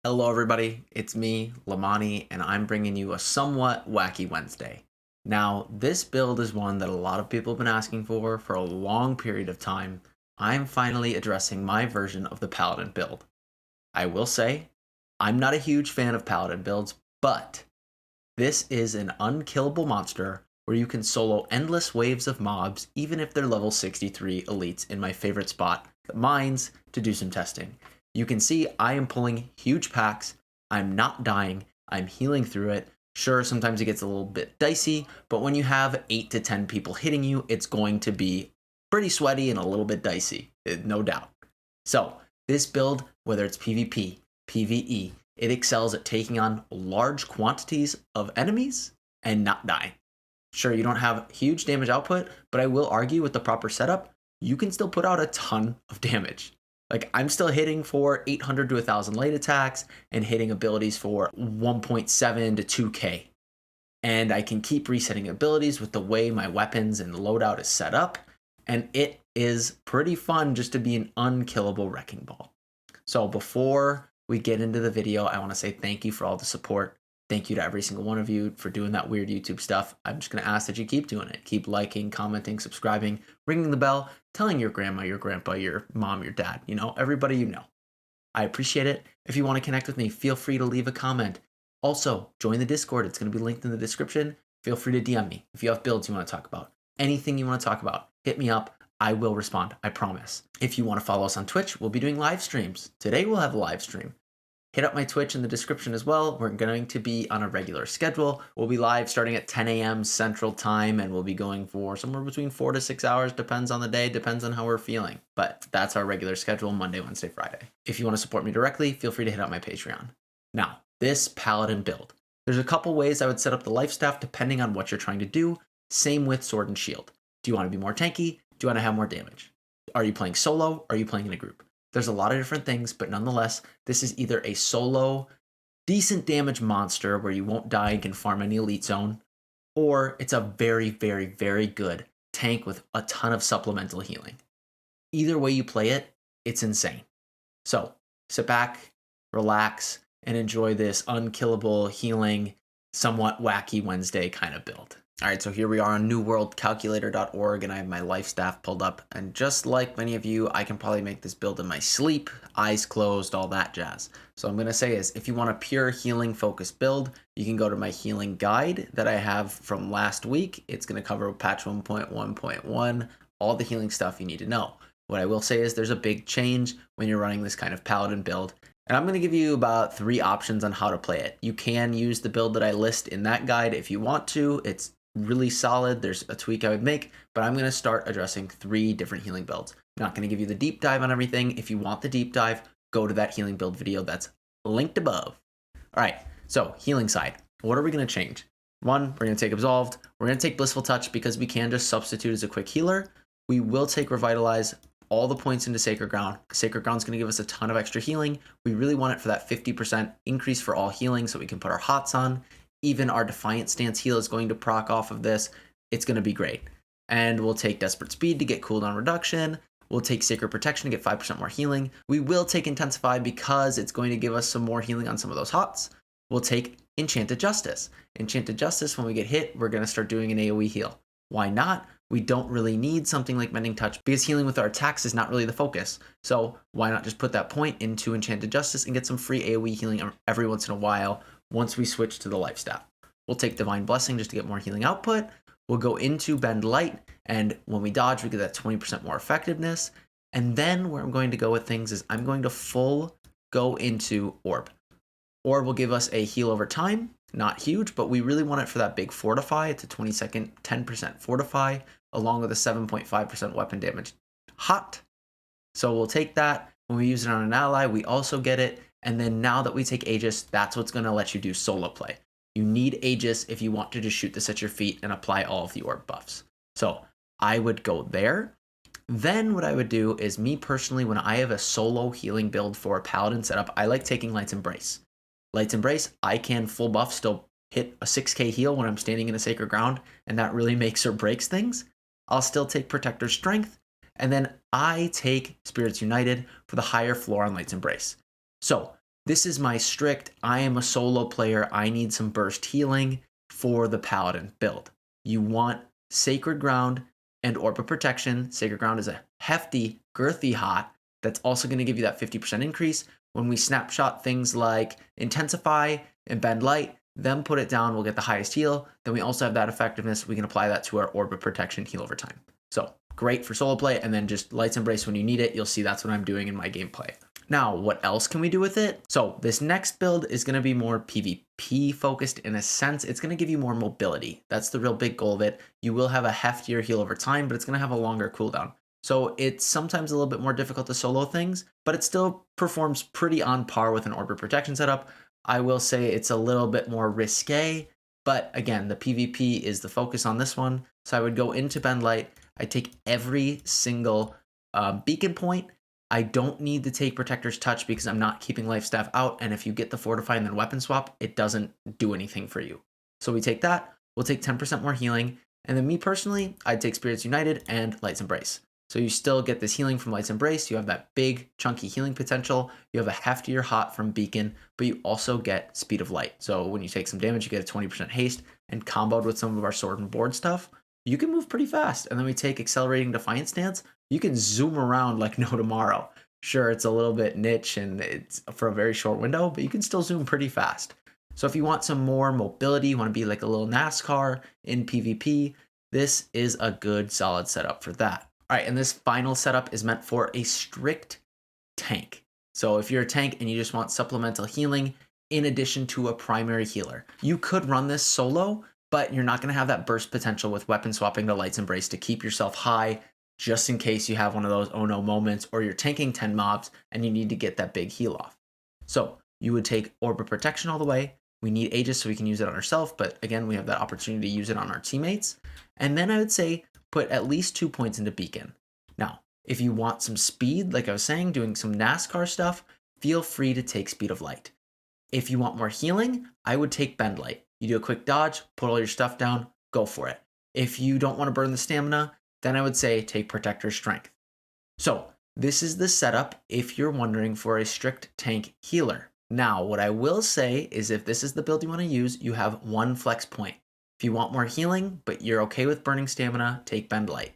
Hello, everybody. It's me, Lemoni, and I'm bringing you a somewhat wacky Wednesday. Now, this build is one that a lot of people have been asking for a long period of time. I'm finally addressing my version of the Paladin build. I will say, I'm not a huge fan of Paladin builds, but this is an unkillable monster where you can solo endless waves of mobs, even if they're level 63 elites in my favorite spot, the mines, to do some testing. You can see I am pulling huge packs. I'm not dying. I'm healing through it. Sure, sometimes it gets a little bit dicey, but when you have 8 to 10 people hitting you, it's going to be pretty sweaty and a little bit dicey, no doubt. So, this build, whether it's PvP, PVE, it excels at taking on large quantities of enemies and not dying. Sure, you don't have huge damage output, but I will argue with the proper setup, you can still put out a ton of damage. Like, I'm still hitting for 800 to 1000 late attacks and hitting abilities for 1.7 to 2k. And I can keep resetting abilities with the way my weapons and loadout is set up. And it is pretty fun just to be an unkillable wrecking ball. So before we get into the video, I want to say thank you for all the support. Thank you to every single one of you for doing that weird YouTube stuff. I'm just going to ask that you keep doing it. Keep liking, commenting, subscribing, ringing the bell, telling your grandma, your grandpa, your mom, your dad, everybody you know. I appreciate it. If you want to connect with me, feel free to leave a comment. Also, join the Discord. It's going to be linked in the description. Feel free to DM me if you have builds you want to talk about. Anything you want to talk about, hit me up. I will respond, I promise. If you want to follow us on Twitch, we'll be doing live streams. Today we'll have a live stream. Hit up my Twitch in the description as well. We're going to be on a regular schedule. We'll be live starting at 10 a.m. Central Time, and we'll be going for somewhere between 4 to 6 hours. Depends on the day, depends on how we're feeling. But that's our regular schedule, Monday, Wednesday, Friday. If you want to support me directly, feel free to hit up my Patreon. Now, this Paladin build. There's a couple ways I would set up the life staff depending on what you're trying to do. Same with Sword and Shield. Do you want to be more tanky? Do you want to have more damage? Are you playing solo? Are you playing in a group? There's a lot of different things, but nonetheless, this is either a solo, decent damage monster where you won't die and can farm any elite zone, or it's a very, very, very good tank with a ton of supplemental healing. Either way you play it, it's insane. So sit back, relax, and enjoy this unkillable, healing, somewhat wacky Wednesday kind of build. All right, so here we are on newworldcalculator.org, and I have my life staff pulled up. And just like many of you, I can probably make this build in my sleep, eyes closed, all that jazz. So I'm going to say is, if you want a pure healing focused build, you can go to my healing guide that I have from last week. It's going to cover patch 1.1.1, all the healing stuff you need to know. What I will say is there's a big change when you're running this kind of Paladin build. And I'm going to give you about 3 options on how to play it. You can use the build that I list in that guide if you want to. It's really solid. There's a tweak I would make, but I'm going to start addressing 3 different healing builds. I'm not going to give you the deep dive on everything. If you want the deep dive, go to that healing build video that's linked above. All right, so healing side. What are we going to change? 1, we're going to take Absolved. We're going to take Blissful Touch because we can just substitute as a quick healer. We will take Revitalize, all the points into Sacred Ground. Sacred Ground is going to give us a ton of extra healing. We really want it for that 50% increase for all healing so we can put our HOTS on. Even our Defiant Stance heal is going to proc off of this. It's going to be great. And we'll take Desperate Speed to get cooldown reduction. We'll take Sacred Protection to get 5% more healing. We will take Intensify because it's going to give us some more healing on some of those HOTS. We'll take Enchanted Justice. Enchanted Justice, when we get hit, we're going to start doing an AoE heal. Why not? We don't really need something like Mending Touch because healing with our attacks is not really the focus. So why not just put that point into Enchanted Justice and get some free AoE healing every once in a while once we switch to the life staff. We'll take Divine Blessing just to get more healing output. We'll go into Bend Light, and when we dodge, we get that 20% more effectiveness. And then where I'm going to go with things is I'm going to full go into Orb. Orb will give us a heal over time. Not huge, but we really want it for that big Fortify. It's a 20-second, 10% Fortify, along with a 7.5% weapon damage hot. So we'll take that. When we use it on an ally, we also get it. And then now that we take Aegis, that's what's going to let you do solo play. You need Aegis if you want to just shoot this at your feet and apply all of the orb buffs. So I would go there. Then what I would do is, me personally, when I have a solo healing build for a Paladin setup, I like taking Light's Embrace. Light's Embrace, I can full buff still hit a 6k heal when I'm standing in a Sacred Ground, and that really makes or breaks things. I'll still take Protector's Strength, and then I take Spirits United for the higher floor on Light's Embrace. So This is my strict, I am a solo player, I need some burst healing for the Paladin build. You want Sacred Ground and Orb of Protection. Sacred Ground is a hefty, girthy hot that's also going to give you that 50% increase. When we snapshot things like Intensify and Bend Light, then put it down, we'll get the highest heal. Then we also have that effectiveness. We can apply that to our Orb of Protection heal over time. So great for solo play, and then just Light's Embrace when you need it. You'll see that's what I'm doing in my gameplay. Now, what else can we do with it? So this next build is going to be more PvP focused in a sense. It's going to give you more mobility. That's the real big goal of it. You will have a heftier heal over time, but it's going to have a longer cooldown. So it's sometimes a little bit more difficult to solo things, but it still performs pretty on par with an Orb of Protection setup. I will say it's a little bit more risque, but again, the PvP is the focus on this one. So I would go into Bend Light. I take every single beacon point. I don't need to take Protector's Touch because I'm not keeping Life Staff out, and if you get the Fortify and then Weapon Swap, it doesn't do anything for you. So we take that, we'll take 10% more healing, and then me personally, I'd take Spirits United and Light's Embrace. So you still get this healing from Light's Embrace, you have that big, chunky healing potential, you have a heftier hot from Beacon, but you also get Speed of Light. So when you take some damage, you get a 20% haste, and comboed with some of our Sword and Board stuff, you can move pretty fast. And then we take Accelerating Defiant Stance, you can zoom around like no tomorrow. Sure, it's a little bit niche and it's for a very short window, but you can still zoom pretty fast. So if you want some more mobility, you want to be like a little NASCAR in PvP, this is a good solid setup for that. All right, and this final setup is meant for a strict tank. So if you're a tank and you just want supplemental healing in addition to a primary healer, you could run this solo, but you're not going to have that burst potential with weapon swapping to Light's Embrace to keep yourself high just in case you have one of those oh no moments or you're tanking 10 mobs and you need to get that big heal off. So you would take Orb of Protection all the way. We need Aegis so we can use it on ourselves, but again, we have that opportunity to use it on our teammates. And then I would say put at least 2 points into Beacon. Now, if you want some speed, like I was saying, doing some NASCAR stuff, feel free to take Speed of Light. If you want more healing, I would take Bend Light. You do a quick dodge, put all your stuff down, go for it. If you don't want to burn the stamina, then I would say take Protector's Strength. So this is the setup if you're wondering for a strict tank healer. Now, what I will say is if this is the build you want to use, you have one flex point. If you want more healing, but you're okay with burning stamina, take Bend Light.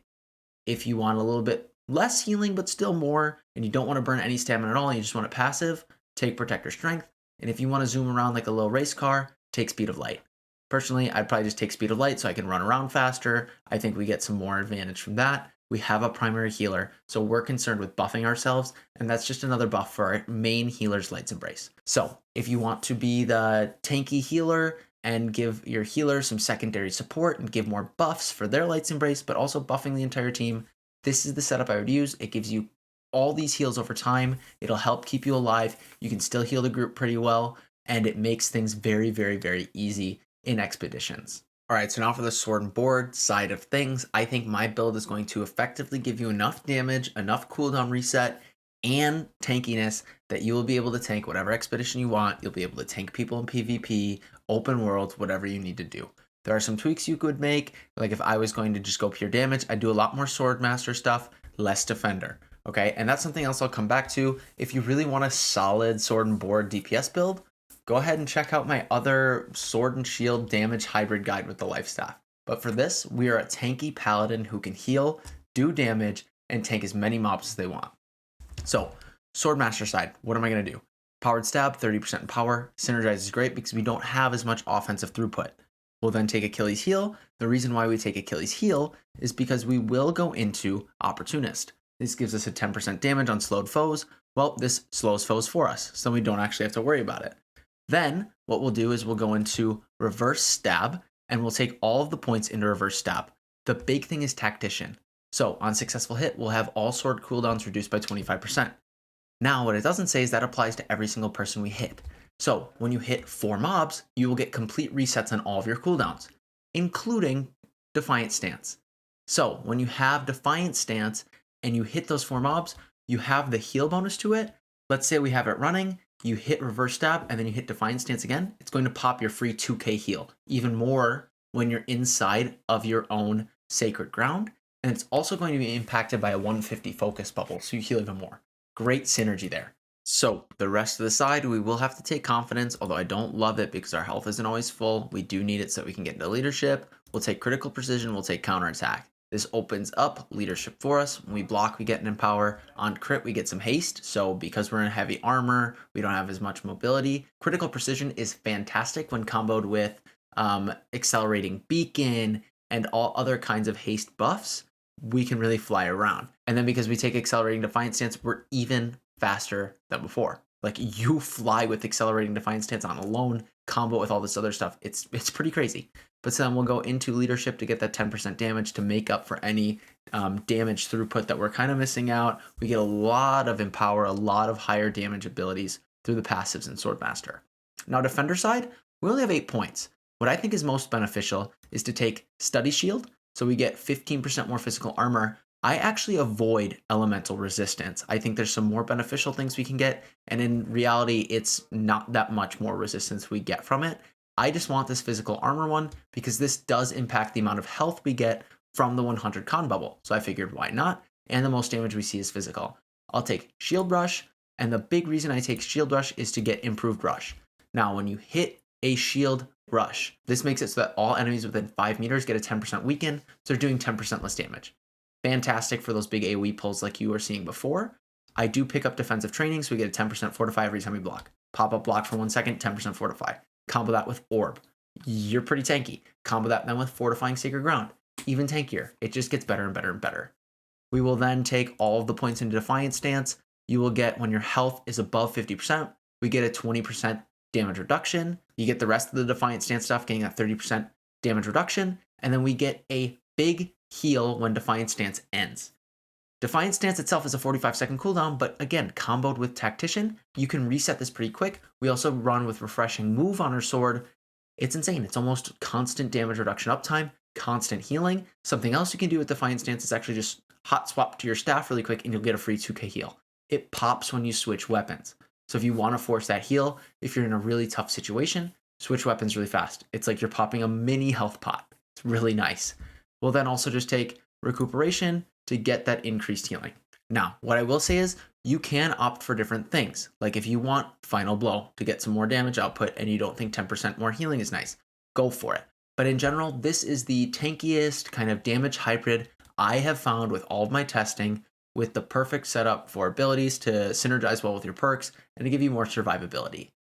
If you want a little bit less healing, but still more, and you don't want to burn any stamina at all, and you just want it passive, take Protector's Strength. And if you want to zoom around like a little race car, take Speed of Light. Personally, I'd probably just take Speed of Light so I can run around faster. I think we get some more advantage from that. We have a primary healer, so we're concerned with buffing ourselves, and that's just another buff for our main healer's Light's Embrace. So if you want to be the tanky healer and give your healer some secondary support and give more buffs for their Light's Embrace, but also buffing the entire team, this is the setup I would use. It gives you all these heals over time. It'll help keep you alive. You can still heal the group pretty well, and it makes things very, very, very easy in expeditions. All right, so now for the Sword and Board side of things, I think my build is going to effectively give you enough damage, enough cooldown reset, and tankiness that you will be able to tank whatever expedition you want. You'll be able to tank people in PvP, open worlds, whatever you need to do. There are some tweaks you could make, like if I was going to just go pure damage, I'd do a lot more Sword Master stuff, less Defender. Okay, and that's something else I'll come back to. If you really want a solid Sword and Board DPS build, go ahead and check out my other Sword and Shield damage hybrid guide with the Life Staff. But for this, we are a tanky paladin who can heal, do damage, and tank as many mobs as they want. So, Sword Master side, what am I going to do? Powered Stab, 30% in power. Synergize is great because we don't have as much offensive throughput. We'll then take Achilles Heel. The reason why we take Achilles Heel is because we will go into Opportunist. This gives us a 10% damage on slowed foes. Well, this slows foes for us, so we don't actually have to worry about it. Then what we'll do is we'll go into Reverse Stab, and we'll take all of the points into Reverse Stab. The big thing is Tactician. So on successful hit, we'll have all sword cooldowns reduced by 25%. Now, what it doesn't say is that applies to every single person we hit. So when you hit 4 mobs, you will get complete resets on all of your cooldowns, including Defiant Stance. So when you have Defiant Stance and you hit those 4 mobs, you have the heal bonus to it. Let's say we have it running, you hit Reverse Stab, and then you hit Defiant Stance again. It's going to pop your free 2k heal, even more when you're inside of your own Sacred Ground. And it's also going to be impacted by a 150 focus bubble, so you heal even more. Great synergy there. So the rest of the side, we will have to take confidence, although I don't love it because our health isn't always full. We do need it so we can get into leadership. We'll take critical precision, we'll take counterattack. This opens up leadership for us. When we block, we get an empower. On crit, we get some haste. So because we're in heavy armor, we don't have as much mobility. Critical precision is fantastic when comboed with accelerating beacon and all other kinds of haste buffs. We can really fly around. And then because we take accelerating defiance stance, we're even faster than before. Like you fly with accelerating defiance stance on alone, combo with all this other stuff. It's pretty crazy. But then we'll go into leadership to get that 10% damage to make up for any damage throughput that we're kind of missing out. We get a lot of empower, a lot of higher damage abilities through the passives in Swordmaster. Now defender side, we only have 8 points. What I think is most beneficial is to take Study Shield, so we get 15% more physical armor. I actually avoid elemental resistance. I think there's some more beneficial things we can get, and in reality, it's not that much more resistance we get from it. I just want this physical armor one because this does impact the amount of health we get from the 100 con bubble. So I figured why not? And the most damage we see is physical. I'll take Shield Rush, and the big reason I take Shield Rush is to get improved rush. Now, when you hit a Shield Rush, this makes it so that all enemies within 5 meters get a 10% weaken, so they're doing 10% less damage. Fantastic for those big AoE pulls like you were seeing before. I do pick up defensive training, so we get a 10% fortify every time we block. Pop up block for 1 second, 10% fortify. Combo that with orb. You're pretty tanky. Combo that then with fortifying sacred ground. Even tankier. It just gets better and better and better. We will then take all of the points into defiance stance. You will get, when your health is above 50%, we get a 20% damage reduction. You get the rest of the defiance stance stuff, getting that 30% damage reduction. And then we get a big heal when Defiant Stance ends. Defiant Stance itself is a 45-second cooldown, but again, comboed with Tactician, you can reset this pretty quick. We also run with Refreshing Move on our sword. It's insane. It's almost constant damage reduction uptime, constant healing. Something else you can do with Defiant Stance is actually just hot swap to your staff really quick and you'll get a free 2k heal. It pops when you switch weapons. So if you want to force that heal, if you're in a really tough situation, switch weapons really fast. It's like you're popping a mini health pot. It's really nice. We'll then also just take recuperation to get that increased healing. Now, what I will say is you can opt for different things. Like if you want Final Blow to get some more damage output and you don't think 10% more healing is nice, go for it. But in general, this is the tankiest kind of damage hybrid I have found with all of my testing, with the perfect setup for abilities to synergize well with your perks and to give you more survivability.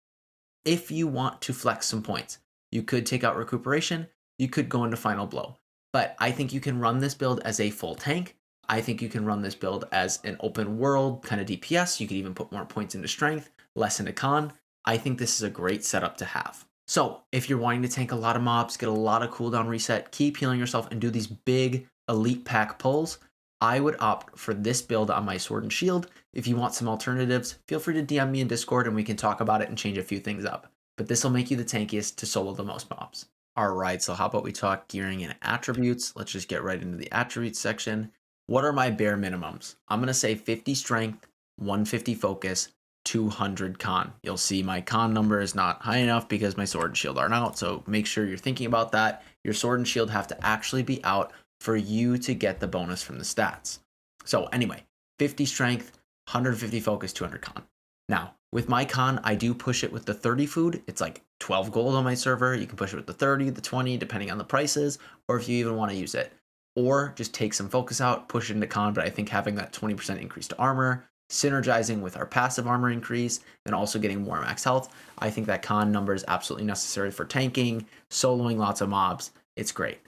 If you want to flex some points, you could take out recuperation, you could go into Final Blow. But I think you can run this build as a full tank. I think you can run this build as an open world kind of DPS. You could even put more points into strength, less into con. I think this is a great setup to have. So if you're wanting to tank a lot of mobs, get a lot of cooldown reset, keep healing yourself, and do these big elite pack pulls, I would opt for this build on my sword and shield. If you want some alternatives, feel free to DM me in Discord and we can talk about it and change a few things up. But this will make you the tankiest to solo the most mobs. All right, so how about we talk gearing and attributes? Let's just get right into the attributes section. What are my bare minimums? I'm going to say 50 strength, 150 focus, 200 con. You'll see my con number is not high enough because my sword and shield aren't out, so make sure you're thinking about that. Your sword and shield have to actually be out for you to get the bonus from the stats. So anyway, 50 strength, 150 focus, 200 con. Now, with my con, I do push it with the 30 food. It's like 12 gold on my server. You can push it with the 30, the 20, depending on the prices, or if you even want to use it. Or just take some focus out, push it into con, but I think having that 20% increase to armor, synergizing with our passive armor increase, and also getting more max health, I think that con number is absolutely necessary for tanking, soloing lots of mobs. It's great.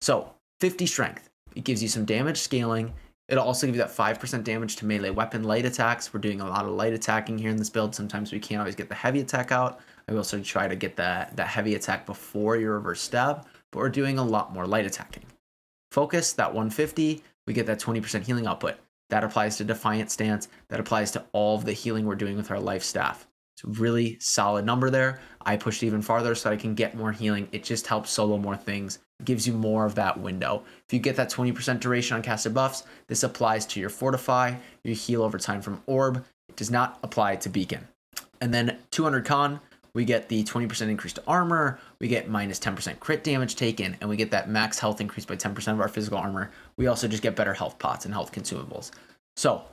So 50 strength. It gives you some damage scaling. It'll also give you that 5% damage to melee weapon light attacks. We're doing a lot of light attacking here in this build. Sometimes we can't always get the heavy attack out. I also try to get that heavy attack before your reverse stab, but we're doing a lot more light attacking. Focus, that 150, we get that 20% healing output. That applies to Defiant Stance. That applies to all of the healing we're doing with our life staff. It's a really solid number there. I pushed even farther so I can get more healing. It just helps solo more things. It gives you more of that window. If you get that 20% duration on casted buffs, this applies to your Fortify, your heal over time from Orb. It does not apply to Beacon. And then 200 con, we get the 20% increase to armor, we get minus 10% crit damage taken, and we get that max health increase by 10% of our physical armor. We also just get better health pots and health consumables. So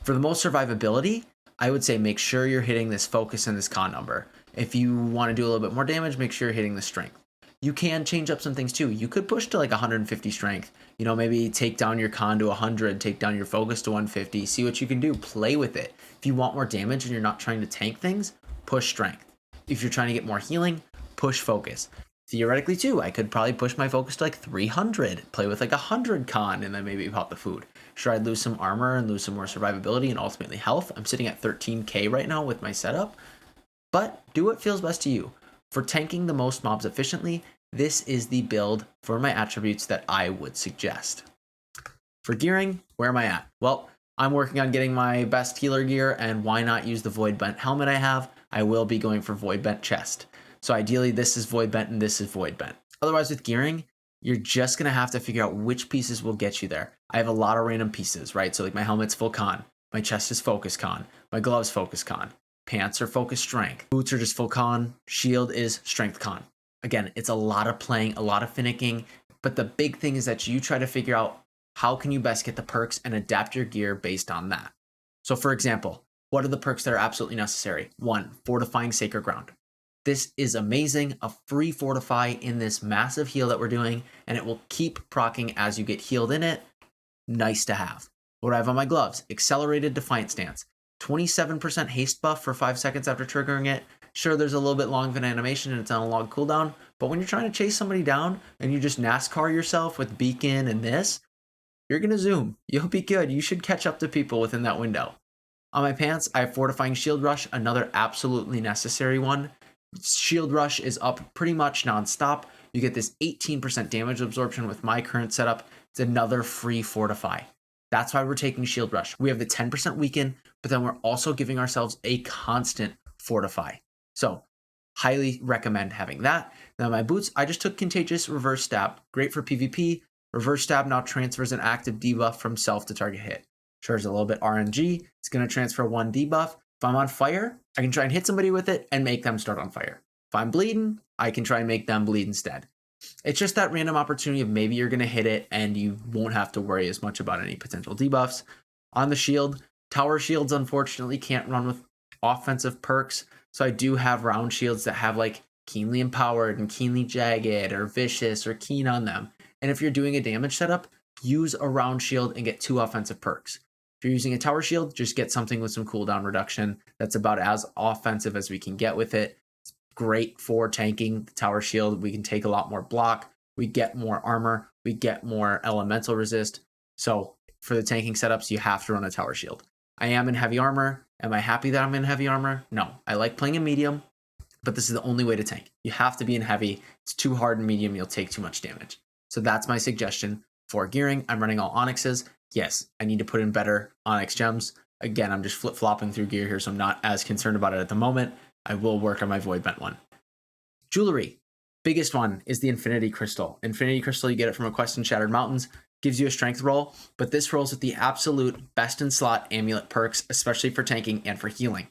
for the most survivability, I would say make sure you're hitting this focus and this con number. If you want to do a little bit more damage, make sure you're hitting the strength. You can change up some things too. You could push to like 150 strength, maybe take down your con to 100, take down your focus to 150, see what you can do, play with it. If you want more damage and you're not trying to tank things, push strength. If you're trying to get more healing, push focus. Theoretically too, I could probably push my focus to like 300, play with like 100 con, and then maybe pop the food. Sure, I'd lose some armor and lose some more survivability and ultimately health. I'm sitting at 13k right now with my setup, but do what feels best to you. For tanking the most mobs efficiently, this is the build for my attributes that I would suggest. For gearing, where am I at? Well, I'm working on getting my best healer gear, and why not use the Void Bent helmet I have? I will be going for Void Bent chest. So ideally, this is Void Bent and this is Void Bent. Otherwise, with gearing, you're just going to have to figure out which pieces will get you there. I have a lot of random pieces, right? So like my helmet's full con, my chest is focus con, my gloves focus con, pants are focus strength, boots are just full con, shield is strength con. Again, it's a lot of playing, a lot of finicking, but the big thing is that you try to figure out how can you best get the perks and adapt your gear based on that. So for example, what are the perks that are absolutely necessary? 1, Fortifying Sacred Ground. This is amazing, a free fortify in this massive heal that we're doing, and it will keep proccing as you get healed in it. Nice to have. What do I have on my gloves? Accelerated Defiant Stance. 27% haste buff for 5 seconds after triggering it. Sure, there's a little bit long of an animation and it's on a long cooldown, but when you're trying to chase somebody down and you just NASCAR yourself with Beacon and this, you're going to zoom. You'll be good. You should catch up to people within that window. On my pants, I have Fortifying Shield Rush, another absolutely necessary one. Shield Rush is up pretty much nonstop. You get this 18% damage absorption with my current setup. It's another free fortify. That's why we're taking Shield Rush. We have the 10% weaken, but then we're also giving ourselves a constant fortify. So highly recommend having that. Now my boots, I just took Contagious Reverse Stab. Great for PvP. Reverse Stab now transfers an active debuff from self to target hit. Sure, it's a little bit RNG. It's going to transfer 1 debuff. If I'm on fire, I can try and hit somebody with it and make them start on fire. If I'm bleeding, I can try and make them bleed instead. It's just that random opportunity of maybe you're going to hit it and you won't have to worry as much about any potential debuffs. On the shield, tower shields unfortunately can't run with offensive perks. So I do have round shields that have like Keenly Empowered and Keenly Jagged or Vicious or Keen on them. And if you're doing a damage setup, use a round shield and get 2 offensive perks. If you're using a tower shield, just get something with some cooldown reduction. That's about as offensive as we can get with it. It's great for tanking the tower shield. We can take a lot more block. We get more armor. We get more elemental resist. So for the tanking setups, you have to run a tower shield. I am in heavy armor. Am I happy that I'm in heavy armor? No. I like playing in medium, but this is the only way to tank. You have to be in heavy. It's too hard in medium. You'll take too much damage. So that's my suggestion for gearing. I'm running all onyxes. Yes, I need to put in better onyx gems. Again, I'm just flip-flopping through gear here, so I'm not as concerned about it at the moment. I will work on my Void Bent one. Jewelry. Biggest one is the Infinity Crystal. Infinity Crystal, you get it from a quest in Shattered Mountains. Gives you a strength roll, but this rolls with the absolute best in slot amulet perks, especially for tanking and for healing.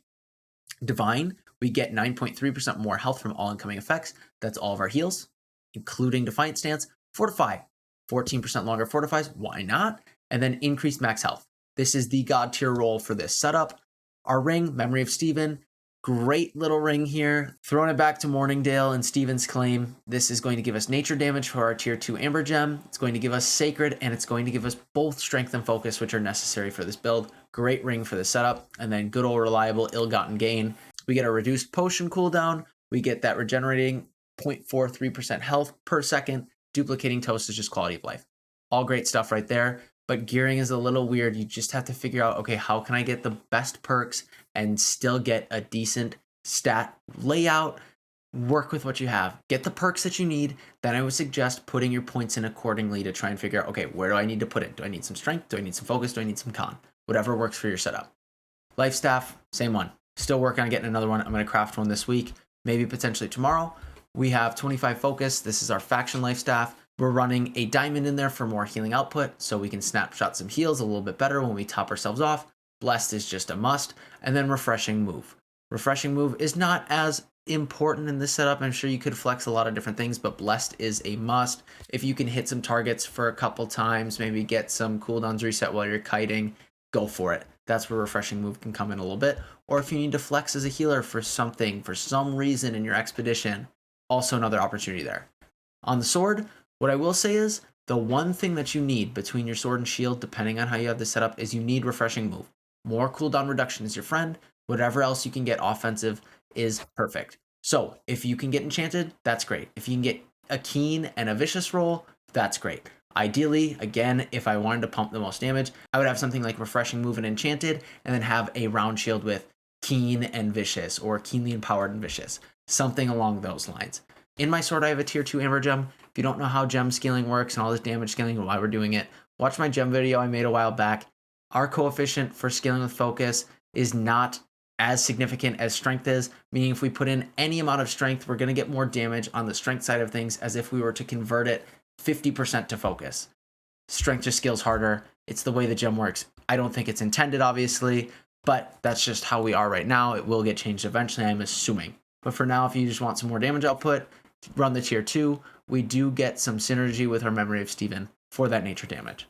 Divine, we get 9.3% more health from all incoming effects. That's all of our heals, including Defiant Stance. Fortify, 14% longer fortifies. Why not? And then increased max health. This is the god tier roll for this setup. Our ring, Memory of Stephen, great little ring here. Throwing it back to Morningdale and Stephen's claim. This is going to give us nature damage for our tier 2 amber gem. It's going to give us sacred, and it's going to give us both strength and focus, which are necessary for this build. Great ring for the setup. And then good old reliable ill-gotten gain. We get a reduced potion cooldown. We get that regenerating 0.43% health per second. Duplicating toast is just quality of life. All great stuff right there. But gearing is a little weird. You just have to figure out, okay, how can I get the best perks and still get a decent stat layout? Work with what you have. Get the perks that you need. Then I would suggest putting your points in accordingly to try and figure out, okay, where do I need to put it? Do I need some strength? Do I need some focus? Do I need some con? Whatever works for your setup. Life staff, same one. Still working on getting another one. I'm going to craft one this week, maybe potentially tomorrow. We have 25 focus. This is our faction life staff. We're running a diamond in there for more healing output, so we can snapshot some heals a little bit better when we top ourselves off. Blessed is just a must. And then refreshing move. Refreshing move is not as important in this setup. I'm sure you could flex a lot of different things, but blessed is a must. If you can hit some targets for a couple times, maybe get some cooldowns reset while you're kiting, go for it. that's where refreshing move can come in a little bit. Or if you need to flex as a healer for something, for some reason in your expedition, also another opportunity there. On the sword, what I will say is the one thing that you need between your sword and shield, depending on how you have this set up, is you need refreshing move. More cooldown reduction is your friend. Whatever else you can get offensive is perfect. So if you can get enchanted, that's great. If you can get a keen and a vicious roll, that's great. Ideally, again, if I wanted to pump the most damage, I would have something like refreshing move and enchanted, and then have a round shield with keen and vicious, or keenly empowered and vicious, something along those lines. In my sword, I have a tier 2 amber gem. If you don't know how gem scaling works and all this damage scaling and why we're doing it, watch my gem video I made a while back. Our coefficient for scaling with focus is not as significant as strength is, meaning if we put in any amount of strength, we're going to get more damage on the strength side of things as if we were to convert it 50% to focus. Strength just scales harder. It's the way the gem works. I don't think it's intended, obviously, but that's just how we are right now. It will get changed eventually, I'm assuming. But for now, if you just want some more damage output, run the tier 2. We do get some synergy with our Memory of Steven for that nature damage.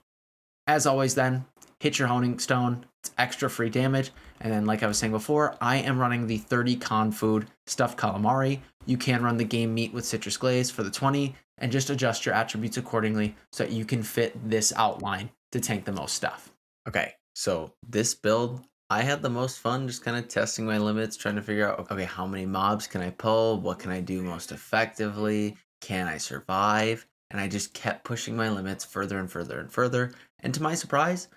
As always then, hit your honing stone. It's extra free damage. And then like I was saying before, I am running the 30 con food stuffed calamari. You can run the game meat with citrus glaze for the 20 and just adjust your attributes accordingly so that you can fit this outline to tank the most stuff. Okay, so this build, I had the most fun just kind of testing my limits, trying to figure out, okay, how many mobs can I pull? What can I do most effectively? Can I survive? And I just kept pushing my limits further and further and further. And to my surprise,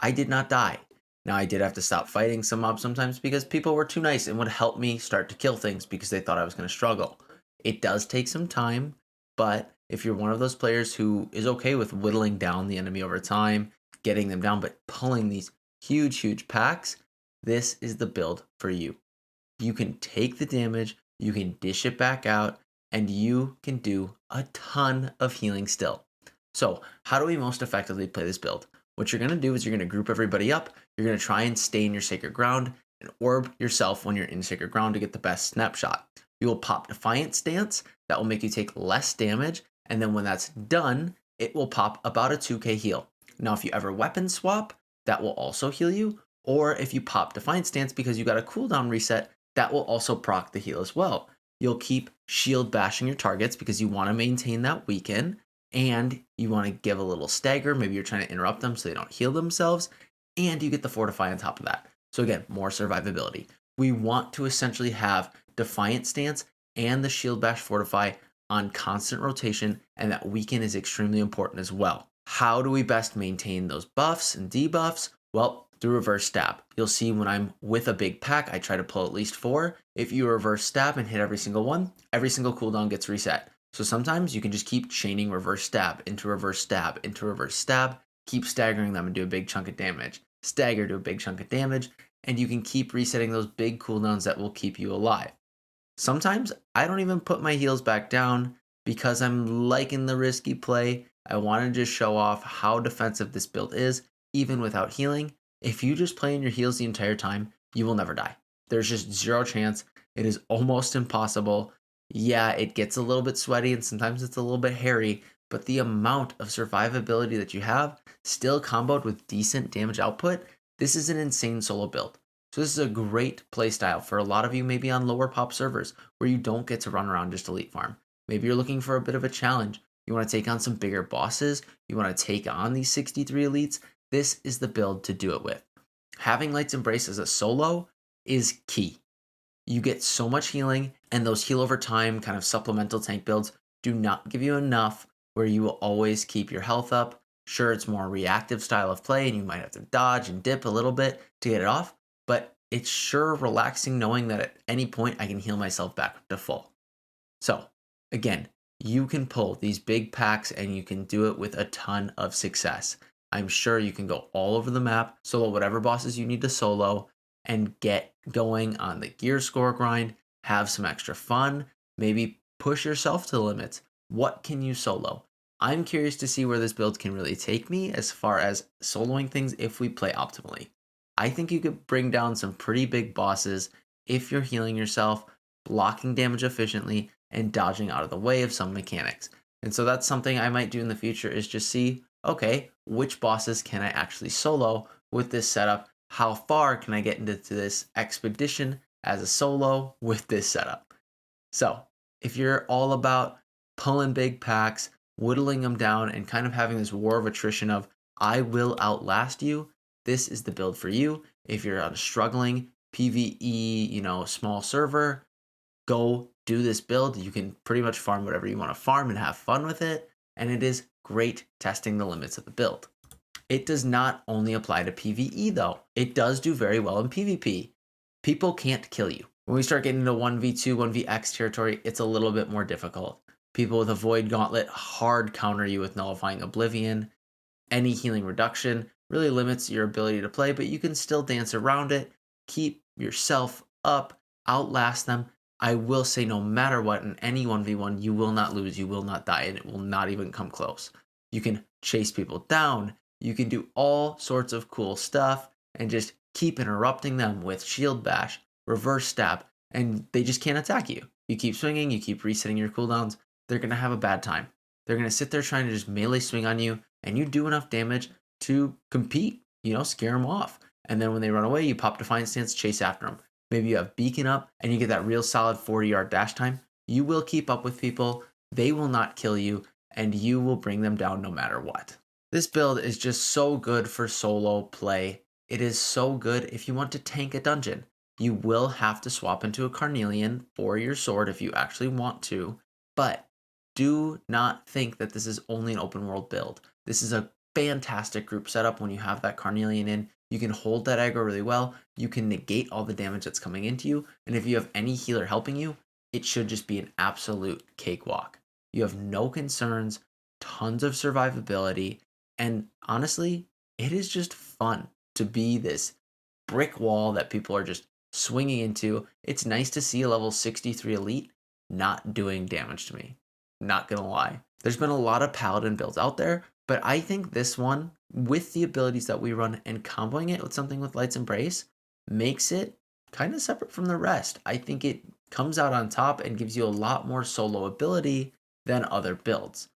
I did not die. Now, I did have to stop fighting some mobs sometimes because people were too nice and would help me start to kill things because they thought I was going to struggle. It does take some time, but if you're one of those players who is okay with whittling down the enemy over time, getting them down, but pulling these huge packs, this is the build for you. You can take the damage, you can dish it back out, and you can do a ton of healing still. So how do we most effectively play this build? What you're going to do is you're going to group everybody up. You're going to try and stay in your sacred ground and orb yourself when you're in sacred ground to get the best snapshot. You will pop Defiant Stance. That will make you take less damage. And then when that's done, it will pop about a 2k heal. Now, if you ever weapon swap, that will also heal you. Or if you pop Defiant Stance because you got a cooldown reset, that will also proc the heal as well. You'll keep shield bashing your targets because you want to maintain that weaken, and you want to give a little stagger. Maybe you're trying to interrupt them so they don't heal themselves, and you get the Fortify on top of that. So again, more survivability. We want to essentially have Defiant Stance and the Shield Bash Fortify on constant rotation, and that weaken is extremely important as well. How do we best maintain those buffs and debuffs? Well, through reverse stab. You'll see when I'm with a big pack, I try to pull at least 4. If you reverse stab and hit every single one, every single cooldown gets reset. So sometimes you can just keep chaining reverse stab into reverse stab into reverse stab, keep staggering them and do a big chunk of damage, stagger to a big chunk of damage, and you can keep resetting those big cooldowns that will keep you alive. Sometimes I don't even put my heals back down because I'm liking the risky play. I want to just show off how defensive this build is, even without healing. If you just play in your heals the entire time, you will never die. There's just zero chance. It is almost impossible. Yeah, it gets a little bit sweaty and sometimes it's a little bit hairy, but the amount of survivability that you have, still comboed with decent damage output, this is an insane solo build. So this is a great playstyle for a lot of you maybe on lower pop servers where you don't get to run around just elite farm. Maybe you're looking for a bit of a challenge. You want to take on some bigger bosses. You want to take on these 63 elites. This is the build to do it with. Having Light's Embrace as a solo is key. You get so much healing, and those heal over time kind of supplemental tank builds do not give you enough where you will always keep your health up. Sure, it's more reactive style of play, and you might have to dodge and dip a little bit to get it off, but it's sure relaxing knowing that at any point I can heal myself back to full. So, again, you can pull these big packs and you can do it with a ton of success. I'm sure you can go all over the map, solo whatever bosses you need to solo, and get going on the gear score grind, have some extra fun, maybe push yourself to the limits. What can you solo? I'm curious to see where this build can really take me as far as soloing things if we play optimally. I think you could bring down some pretty big bosses if you're healing yourself, blocking damage efficiently, and dodging out of the way of some mechanics. And so that's something I might do in the future is just see, okay, which bosses can I actually solo with this setup how far can I get into this expedition as a solo with this setup? So, if you're all about pulling big packs, whittling them down, and kind of having this war of attrition of, I will outlast you, this is the build for you. If you're on a struggling PVE, small server, go do this build. You can pretty much farm whatever you want to farm and have fun with it. And it is great testing the limits of the build. It does not only apply to PvE though. It does do very well in PvP. People can't kill you. When we start getting into 1v2, 1vx territory, it's a little bit more difficult. People with a Void Gauntlet hard counter you with Nullifying Oblivion. Any healing reduction really limits your ability to play, but you can still dance around it, keep yourself up, outlast them. I will say no matter what, in any 1v1, you will not lose, you will not die, and it will not even come close. You can chase people down, you can do all sorts of cool stuff, and just keep interrupting them with Shield Bash, Reverse Stab, and they just can't attack you. You keep swinging, you keep resetting your cooldowns, they're going to have a bad time. They're going to sit there trying to just melee swing on you, and you do enough damage to compete, scare them off. And then when they run away, you pop Defiant Stance, chase after them. Maybe you have Beacon up and you get that real solid 40-yard dash time. You will keep up with people, they will not kill you, and you will bring them down no matter what. This build is just so good for solo play. It is so good if you want to tank a dungeon. You will have to swap into a Carnelian for your sword if you actually want to, but do not think that this is only an open world build. This is a fantastic group setup when you have that Carnelian in. You can hold that aggro really well. You can negate all the damage that's coming into you. And if you have any healer helping you, it should just be an absolute cakewalk. You have no concerns, tons of survivability, and honestly, it is just fun to be this brick wall that people are just swinging into. It's nice to see a level 63 elite not doing damage to me. Not gonna lie. There's been a lot of Paladin builds out there, but I think this one, with the abilities that we run and comboing it with something with Light's Embrace, makes it kind of separate from the rest. I think it comes out on top and gives you a lot more solo ability than other builds.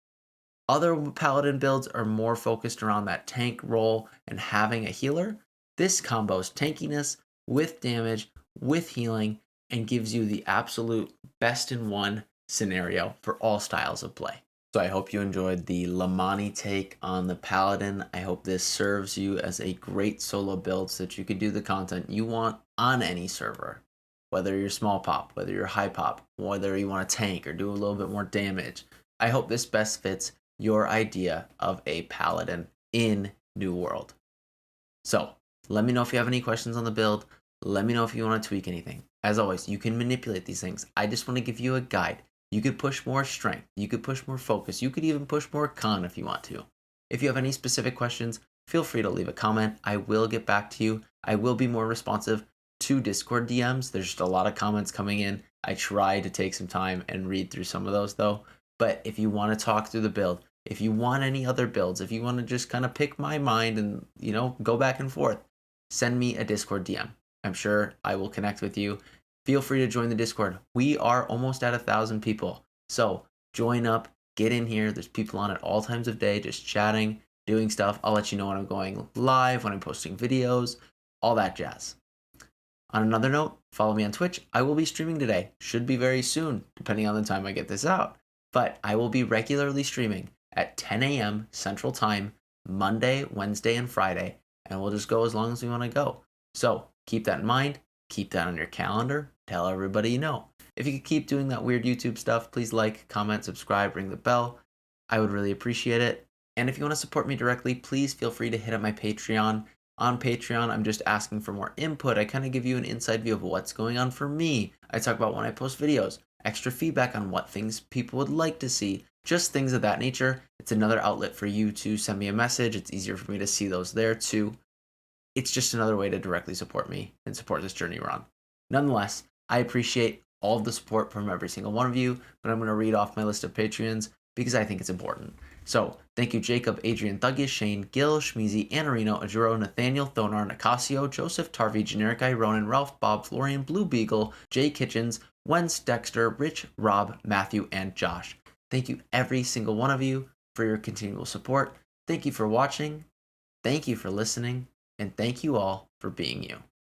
Other Paladin builds are more focused around that tank role and having a healer. This combos tankiness with damage, with healing, and gives you the absolute best in one scenario for all styles of play. So I hope you enjoyed the Lemoni take on the Paladin. I hope this serves you as a great solo build so that you can do the content you want on any server. Whether you're small pop, whether you're high pop, whether you want to tank or do a little bit more damage. I hope this best fits your idea of a Paladin in New World. So let me know if you have any questions on the build. Let me know if you want to tweak anything. As always, you can manipulate these things. I just want to give you a guide. You could push more strength. You could push more focus. You could even push more con if you want to. If you have any specific questions, feel free to leave a comment. I will get back to you. I will be more responsive to Discord DMs. There's just a lot of comments coming in. I try to take some time and read through some of those though. But if you want to talk through the build, if you want any other builds, if you want to just kind of pick my mind and, go back and forth, send me a Discord DM. I'm sure I will connect with you. Feel free to join the Discord. We are almost at 1,000 people. So join up, get in here. There's people on at all times of day, just chatting, doing stuff. I'll let you know when I'm going live, when I'm posting videos, all that jazz. On another note, follow me on Twitch. I will be streaming today. Should be very soon, depending on the time I get this out. But I will be regularly streaming at 10 a.m. Central Time, Monday, Wednesday, and Friday. And we'll just go as long as we want to go. So keep that in mind. Keep that on your calendar. Tell everybody you know. If you could keep doing that weird YouTube stuff, please like, comment, subscribe, ring the bell. I would really appreciate it. And if you want to support me directly, please feel free to hit up my Patreon. On Patreon, I'm just asking for more input. I kind of give you an inside view of what's going on for me. I talk about when I post videos, extra feedback on what things people would like to see, just things of that nature. It's another outlet for you to send me a message. It's easier for me to see those there too. It's just another way to directly support me and support this journey we're on. Nonetheless, I appreciate all of the support from every single one of you, but I'm going to read off my list of Patreons because I think it's important. So, thank you Jacob, Adrian, Thuggish, Shane, Gil, Schmeezy, Anarino, Ajuro, Nathaniel, Thonar, Nicasio, Joseph, Tarvi, Generic Guy, Ronan, Ralph, Bob, Florian, Blue Beagle, Jay Kitchens, Wentz, Dexter, Rich, Rob, Matthew, and Josh. Thank you every single one of you for your continual support. Thank you for watching. Thank you for listening. And thank you all for being you.